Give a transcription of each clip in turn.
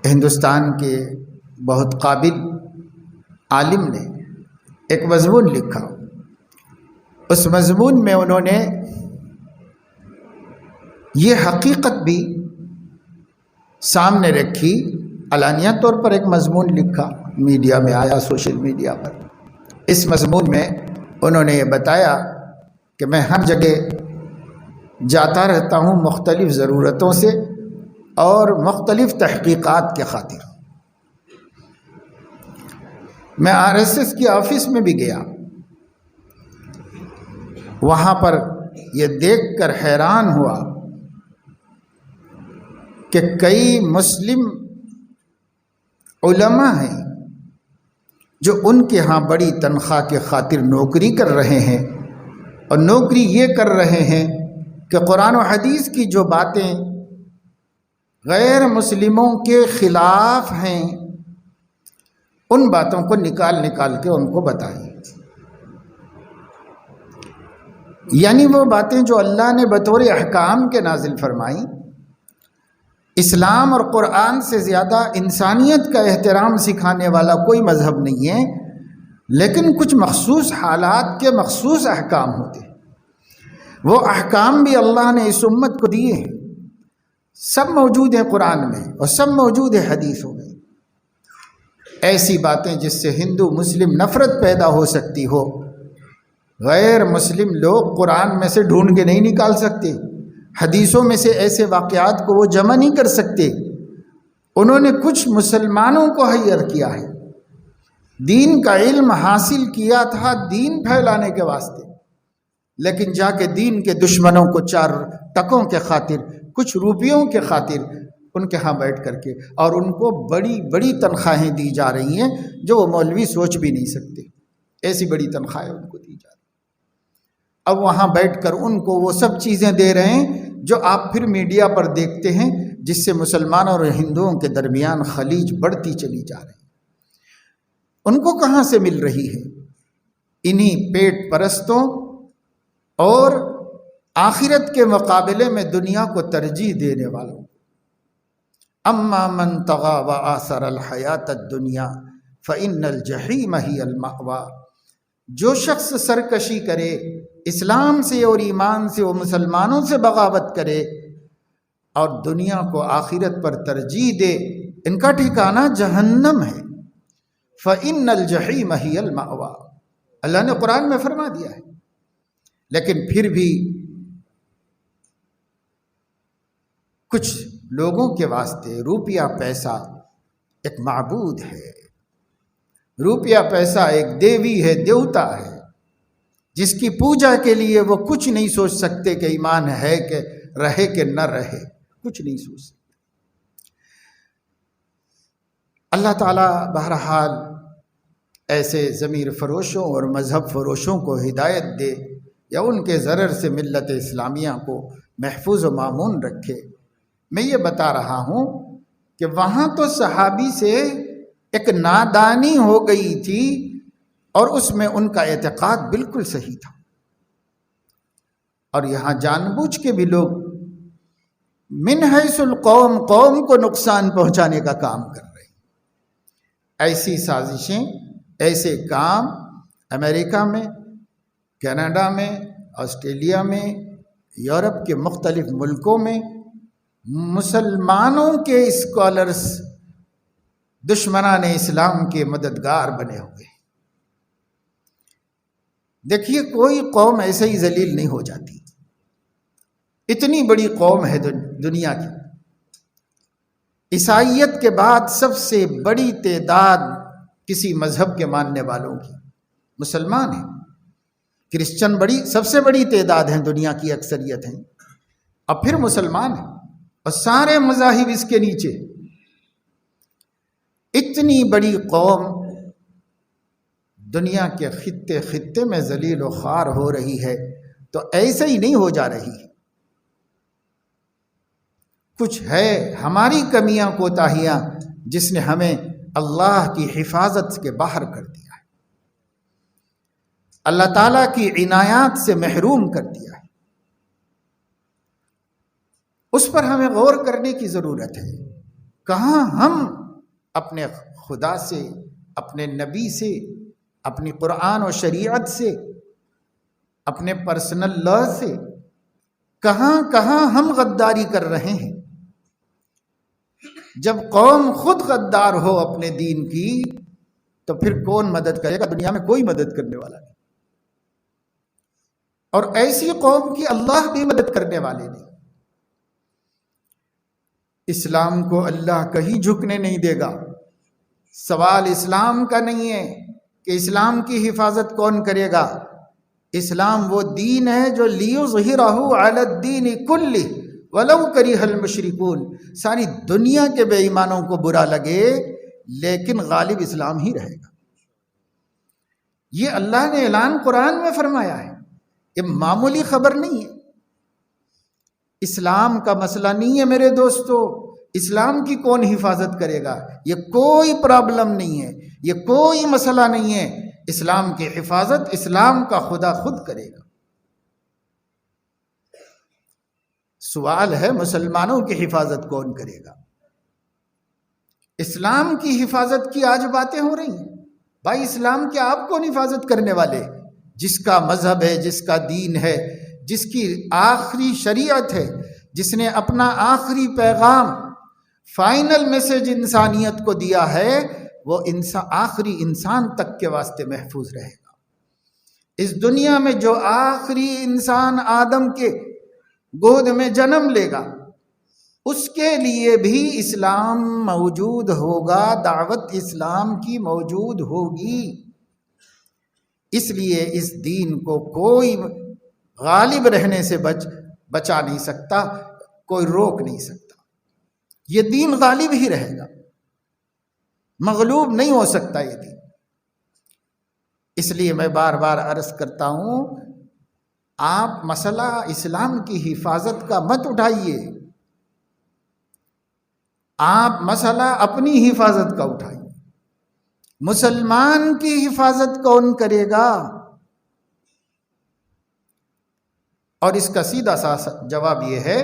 ہندوستان کے بہت قابل عالم نے ایک مضمون لکھا. اس مضمون میں انہوں نے یہ حقیقت بھی سامنے رکھی، علانیہ طور پر ایک مضمون لکھا، میڈیا میں آیا، سوشل میڈیا پر. اس مضمون میں انہوں نے یہ بتایا کہ میں ہر جگہ جاتا رہتا ہوں مختلف ضرورتوں سے اور مختلف تحقیقات کے خاطر. میں RSS کے آفس میں بھی گیا، وہاں پر یہ دیکھ کر حیران ہوا کہ کئی مسلم علماء ہیں جو ان کے ہاں بڑی تنخواہ کے خاطر نوکری کر رہے ہیں، اور نوکری یہ کر رہے ہیں کہ قرآن و حدیث کی جو باتیں غیر مسلموں کے خلاف ہیں ان باتوں کو نکال کے ان کو بتائیں. یعنی وہ باتیں جو اللہ نے بطور احکام کے نازل فرمائیں، اسلام اور قرآن سے زیادہ انسانیت کا احترام سکھانے والا کوئی مذہب نہیں ہے، لیکن کچھ مخصوص حالات کے مخصوص احکام ہوتے ہیں. وہ احکام بھی اللہ نے اس امت کو دیے ہیں، سب موجود ہیں قرآن میں اور سب موجود ہے حدیثوں میں. ایسی باتیں جس سے ہندو مسلم نفرت پیدا ہو سکتی ہو، غیر مسلم لوگ قرآن میں سے ڈھونڈ کے نہیں نکال سکتے، حدیثوں میں سے ایسے واقعات کو وہ جمع نہیں کر سکتے. انہوں نے کچھ مسلمانوں کو ہائر کیا ہے، دین کا علم حاصل کیا تھا دین پھیلانے کے واسطے، لیکن جا کے دین کے دشمنوں کو 4 ٹکوں کے خاطر، کچھ روپیوں کے خاطر ان کے ہاں بیٹھ کر کے، اور ان کو بڑی بڑی تنخواہیں دی جا رہی ہیں جو وہ مولوی سوچ بھی نہیں سکتے. ایسی بڑی تنخواہیں ان کو دی جا رہی ہیں. اب وہاں بیٹھ کر ان کو وہ سب چیزیں دے رہے ہیں جو آپ پھر میڈیا پر دیکھتے ہیں، جس سے مسلمانوں اور ہندوؤں کے درمیان خلیج بڑھتی چلی جا رہی ہے. ان کو کہاں سے مل رہی ہے؟ انہی پیٹ پرستوں اور آخرت کے مقابلے میں دنیا کو ترجیح دینے والوں. اما من طغى وآثر الحیات الدنیا فإن الجحیم ہی المأوی. جو شخص سرکشی کرے اسلام سے اور ایمان سے، وہ مسلمانوں سے بغاوت کرے اور دنیا کو آخرت پر ترجیح دے، ان کا ٹھکانہ جہنم ہے. فإن الجحیم ہی المأوی. اللہ نے قرآن میں فرما دیا ہے. لیکن پھر بھی کچھ لوگوں کے واسطے روپیہ پیسہ ایک معبود ہے، روپیہ پیسہ ایک دیوی ہے، دیوتا ہے، جس کی پوجا کے لیے وہ کچھ نہیں سوچ سکتے کہ ایمان ہے کہ رہے کہ نہ رہے، کچھ نہیں سوچ سکتے. اللہ تعالیٰ بہرحال ایسے ضمیر فروشوں اور مذہب فروشوں کو ہدایت دے، یا ان کے ضرر سے ملت اسلامیہ کو محفوظ و مامون رکھے. میں یہ بتا رہا ہوں کہ وہاں تو صحابی سے ایک نادانی ہو گئی تھی اور اس میں ان کا اعتقاد بالکل صحیح تھا، اور یہاں جان بوجھ کے بھی لوگ من حیث القوم، قوم کو نقصان پہنچانے کا کام کر رہے ہیں. ایسی سازشیں، ایسے کام امریکہ میں، کینیڈا میں، آسٹریلیا میں، یورپ کے مختلف ملکوں میں مسلمانوں کے اسکالرز دشمنان اسلام کے مددگار بنے ہوئے. دیکھیے کوئی قوم ایسے ہی ذلیل نہیں ہو جاتی. اتنی بڑی قوم ہے دنیا کی، عیسائیت کے بعد سب سے بڑی تعداد کسی مذہب کے ماننے والوں کی مسلمان ہیں. کرسچن سب سے بڑی تعداد ہیں، دنیا کی اکثریت ہیں، اور پھر مسلمان ہیں، اور سارے مذاہب اس کے نیچے. اتنی بڑی قوم دنیا کے خطے خطے میں ذلیل و خوار ہو رہی ہے تو ایسے ہی نہیں ہو جا رہی. کچھ ہے ہماری کمیاں کوتاہیاں جس نے ہمیں اللہ کی حفاظت کے باہر کر دیا ہے، اللہ تعالیٰ کی عنایات سے محروم کر دیا ہے. اس پر ہمیں غور کرنے کی ضرورت ہے. کہاں ہم اپنے خدا سے، اپنے نبی سے، اپنی قرآن و شریعت سے، اپنے پرسنل لا سے کہاں ہم غداری کر رہے ہیں؟ جب قوم خود غدار ہو اپنے دین کی تو پھر کون مدد کرے گا؟ دنیا میں کوئی مدد کرنے والا نہیں، اور ایسی قوم کی اللہ بھی مدد کرنے والے نہیں۔ اسلام کو اللہ کہیں جھکنے نہیں دے گا۔ سوال اسلام کا نہیں ہے کہ اسلام کی حفاظت کون کرے گا۔ اسلام وہ دین ہے جو لیظہرہ علی الدین کلہ ولو کرہ المشرکون، ساری دنیا کے بے ایمانوں کو برا لگے لیکن غالب اسلام ہی رہے گا۔ یہ اللہ نے اعلان قرآن میں فرمایا ہے، یہ معمولی خبر نہیں ہے۔ اسلام کا مسئلہ نہیں ہے میرے دوستو، اسلام کی کون حفاظت کرے گا، یہ کوئی پرابلم نہیں ہے، یہ کوئی مسئلہ نہیں ہے۔ اسلام کی حفاظت اسلام کا خدا خود کرے گا۔ سوال ہے مسلمانوں کی حفاظت کون کرے گا؟ اسلام کی حفاظت کی آج باتیں ہو رہی ہیں۔ بھائی اسلام کے آپ کون حفاظت کرنے والے؟ جس کا مذہب ہے، جس کا دین ہے، جس کی آخری شریعت ہے، جس نے اپنا آخری پیغام، فائنل میسج انسانیت کو دیا ہے، وہ آخری انسان تک کے واسطے محفوظ رہے گا۔ اس دنیا میں جو آخری انسان آدم کے گود میں جنم لے گا اس کے لیے بھی اسلام موجود ہوگا، دعوت اسلام کی موجود ہوگی۔ اس لیے اس دین کو کوئی غالب رہنے سے بچا نہیں سکتا، کوئی روک نہیں سکتا۔ یہ دین غالب ہی رہے گا، مغلوب نہیں ہو سکتا یہ دین۔ اس لیے میں بار بار عرض کرتا ہوں، آپ مسئلہ اسلام کی حفاظت کا مت اٹھائیے، آپ مسئلہ اپنی حفاظت کا اٹھائیے۔ مسلمان کی حفاظت کون کرے گا؟ اور اس کا سیدھا سا جواب یہ ہے،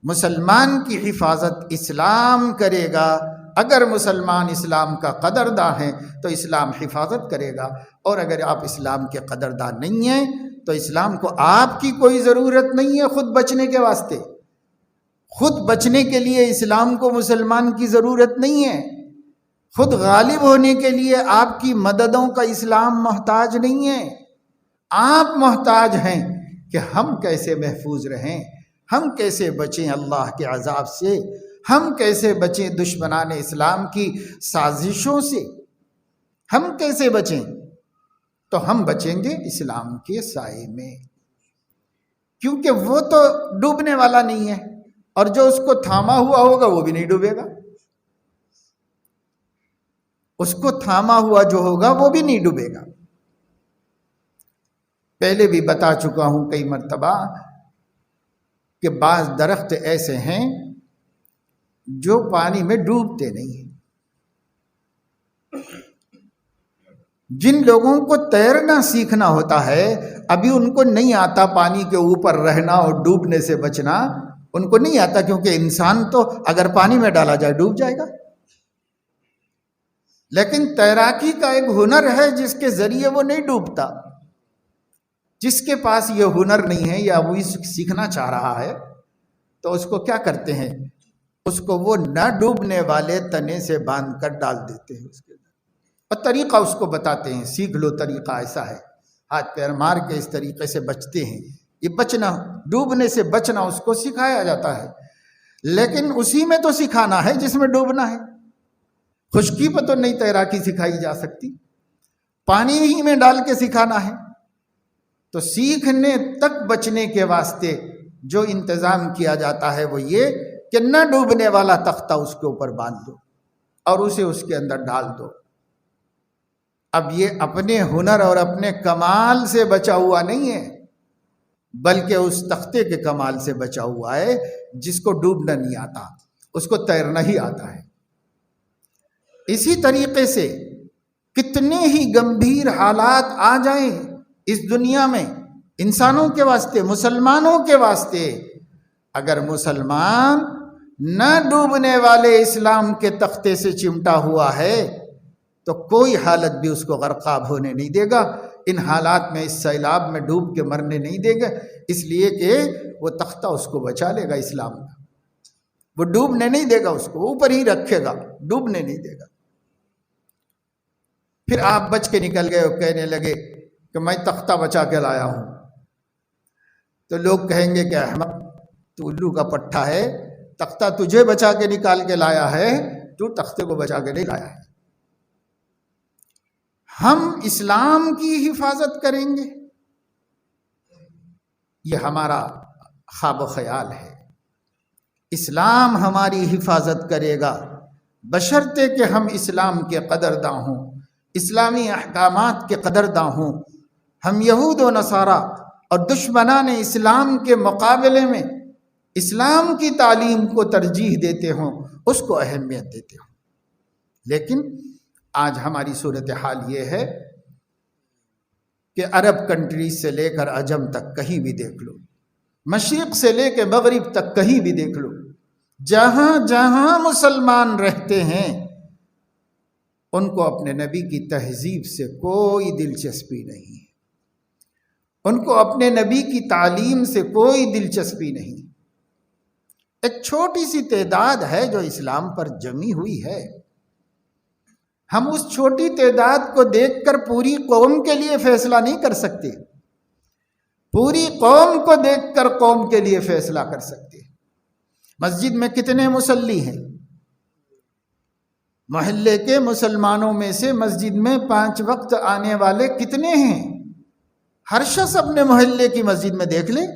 مسلمان کی حفاظت اسلام کرے گا۔ اگر مسلمان اسلام کا قدردان ہے تو اسلام حفاظت کرے گا، اور اگر آپ اسلام کے قدردان نہیں ہیں تو اسلام کو آپ کی کوئی ضرورت نہیں ہے خود بچنے کے واسطے۔ خود بچنے کے لیے اسلام کو مسلمان کی ضرورت نہیں ہے، خود غالب ہونے کے لیے آپ کی مددوں کا اسلام محتاج نہیں ہے۔ آپ محتاج ہیں کہ ہم کیسے محفوظ رہیں، ہم کیسے بچیں اللہ کے عذاب سے، ہم کیسے بچیں دشمنان اسلام کی سازشوں سے، ہم کیسے بچیں؟ تو ہم بچیں گے اسلام کے سائے میں، کیونکہ وہ تو ڈوبنے والا نہیں ہے، اور جو اس کو تھاما ہوا ہوگا وہ بھی نہیں ڈوبے گا، اس کو تھاما ہوا جو ہوگا وہ بھی نہیں ڈوبے گا۔ پہلے بھی بتا چکا ہوں کئی مرتبہ کہ بعض درخت ایسے ہیں جو پانی میں ڈوبتے نہیں ہیں۔ جن لوگوں کو تیرنا سیکھنا ہوتا ہے، ابھی ان کو نہیں آتا پانی کے اوپر رہنا اور ڈوبنے سے بچنا، ان کو نہیں آتا، کیونکہ انسان تو اگر پانی میں ڈالا جائے ڈوب جائے گا۔ لیکن تیراکی کا ایک ہنر ہے جس کے ذریعے وہ نہیں ڈوبتا۔ جس کے پاس یہ ہنر نہیں ہے یا وہ سیکھنا چاہ رہا ہے تو اس کو کیا کرتے ہیں، اس کو وہ نہ ڈوبنے والے تنے سے باندھ کر ڈال دیتے ہیں اس کے اندر، اور طریقہ اس کو بتاتے ہیں، سیکھ لو طریقہ ایسا ہے، ہاتھ پیر مار کے اس طریقے سے بچتے ہیں۔ یہ بچنا، ڈوبنے سے بچنا اس کو سکھایا جاتا ہے، لیکن اسی میں تو سکھانا ہے جس میں ڈوبنا ہے۔ خشکی پہ تو نہیں تیراکی سکھائی جا سکتی، پانی ہی میں ڈال کے سکھانا ہے۔ تو سیکھنے تک بچنے کے واسطے جو انتظام کیا جاتا ہے وہ یہ کہ نہ ڈوبنے والا تختہ اس کے اوپر باندھ دو اور اسے اس کے اندر ڈال دو۔ اب یہ اپنے ہنر اور اپنے کمال سے بچا ہوا نہیں ہے، بلکہ اس تختے کے کمال سے بچا ہوا ہے جس کو ڈوبنا نہیں آتا، اس کو تیرنا ہی آتا ہے۔ اسی طریقے سے کتنے ہی گمبھیر حالات آ جائیں اس دنیا میں انسانوں کے واسطے، مسلمانوں کے واسطے، اگر مسلمان نہ ڈوبنے والے اسلام کے تختے سے چمٹا ہوا ہے تو کوئی حالت بھی اس کو غرقاب ہونے نہیں دے گا، ان حالات میں اس سیلاب میں ڈوب کے مرنے نہیں دے گا، اس لیے کہ وہ تختہ اس کو بچا لے گا اسلام کا، وہ ڈوبنے نہیں دے گا، اس کو اوپر ہی رکھے گا، ڈوبنے نہیں دے گا۔ پھر آپ بچ کے نکل گئے اور کہنے لگے کہ میں تختہ بچا کے لایا ہوں، تو لوگ کہیں گے کہ احمق، تو الو کا پٹھا ہے، تختہ تجھے بچا کے نکال کے لایا ہے، تو تختے کو بچا کے نہیں لایا ہے۔ ہم اسلام کی حفاظت کریں گے، یہ ہمارا خواب و خیال ہے۔ اسلام ہماری حفاظت کرے گا بشرطے کہ ہم اسلام کے قدرداں ہوں، اسلامی احکامات کے قدرداں ہوں۔ ہم یہود و نصارہ اور دشمنان اسلام کے مقابلے میں اسلام کی تعلیم کو ترجیح دیتے ہوں، اس کو اہمیت دیتے ہوں۔ لیکن آج ہماری صورتحال یہ ہے کہ عرب کنٹریز سے لے کر عجم تک کہیں بھی دیکھ لو، مشرق سے لے کے مغرب تک کہیں بھی دیکھ لو، جہاں جہاں مسلمان رہتے ہیں ان کو اپنے نبی کی تہذیب سے کوئی دلچسپی نہیں ہے، ان کو اپنے نبی کی تعلیم سے کوئی دلچسپی نہیں۔ ایک چھوٹی سی تعداد ہے جو اسلام پر جمی ہوئی ہے، ہم اس چھوٹی تعداد کو دیکھ کر پوری قوم کے لیے فیصلہ نہیں کر سکتے، پوری قوم کو دیکھ کر قوم کے لیے فیصلہ کر سکتے۔ مسجد میں کتنے مصلی ہیں؟ محلے کے مسلمانوں میں سے مسجد میں 5 وقت آنے والے کتنے ہیں؟ ہر شخص اپنے محلے کی مسجد میں دیکھ لے،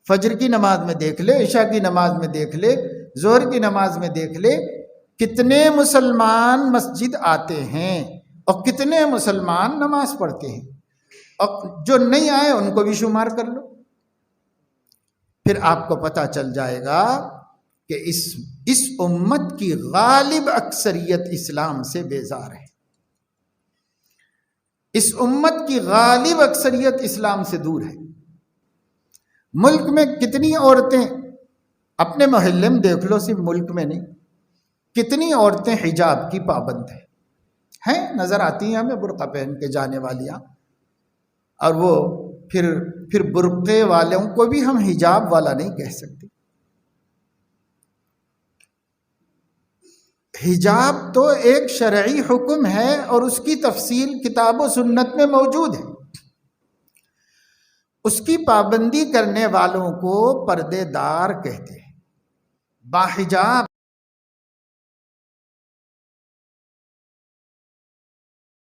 فجر کی نماز میں دیکھ لے، عشاء کی نماز میں دیکھ لے، ظہر کی نماز میں دیکھ لے، کتنے مسلمان مسجد آتے ہیں اور کتنے مسلمان نماز پڑھتے ہیں، اور جو نہیں آئے ان کو بھی شمار کر لو، پھر آپ کو پتہ چل جائے گا کہ اس امت کی غالب اکثریت اسلام سے بیزار ہے، اس امت کی غالب اکثریت اسلام سے دور ہے۔ ملک میں کتنی عورتیں، اپنے محلے میں دیکھ لو، صرف ملک میں نہیں، کتنی عورتیں حجاب کی پابند ہیں، نظر آتی ہیں ہمیں برقع پہن کے جانے والیاں، اور وہ پھر برقعے والوں کو بھی ہم حجاب والا نہیں کہہ سکتے۔ حجاب تو ایک شرعی حکم ہے اور اس کی تفصیل کتاب و سنت میں موجود ہے، اس کی پابندی کرنے والوں کو پردے دار کہتے ہیں، باحجاب